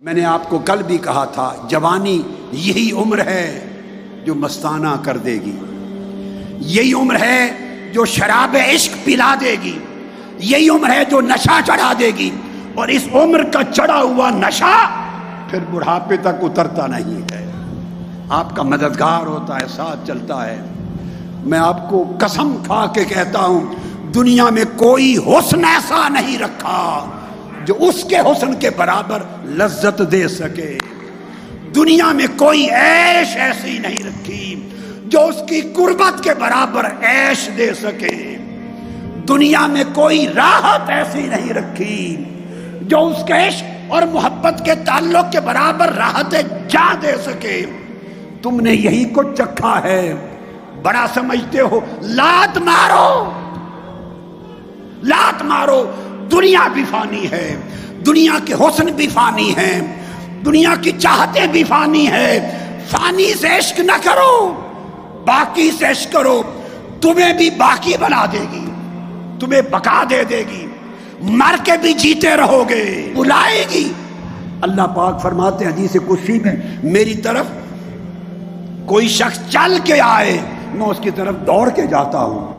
میں نے آپ کو کل بھی کہا تھا، جوانی یہی عمر ہے جو مستانہ کر دے گی، یہی عمر ہے جو شراب عشق پلا دے گی، یہی عمر ہے جو نشہ چڑھا دے گی، اور اس عمر کا چڑھا ہوا نشہ پھر بڑھاپے تک اترتا نہیں ہے، آپ کا مددگار ہوتا ہے، ساتھ چلتا ہے۔ میں آپ کو قسم کھا کے کہتا ہوں، دنیا میں کوئی حسن ایسا نہیں رکھا جو اس کے حسن کے برابر لذت دے سکے، دنیا میں کوئی عیش ایسی نہیں رکھی جو اس کی قربت کے برابر عیش دے سکے، دنیا میں کوئی راحت ایسی نہیں رکھی جو اس کے عشق اور محبت کے تعلق کے برابر راحت جاں دے سکے۔ تم نے یہی کو چکھا ہے، بڑا سمجھتے ہو، لات مارو، لات مارو، دنیا بھی فانی ہے، دنیا کے حسن بھی فانی ہے، دنیا کی چاہتیں بھی فانی ہے، فانی سے عشق نہ کرو، باقی سے عشق کرو، تمہیں بھی باقی بنا دے گی، تمہیں بقا دے دے گی، مر کے بھی جیتے رہو گے، بلائے گی۔ اللہ پاک فرماتے ہیں حدیث قدسی میں، میری طرف کوئی شخص چل کے آئے میں اس کی طرف دوڑ کے جاتا ہوں۔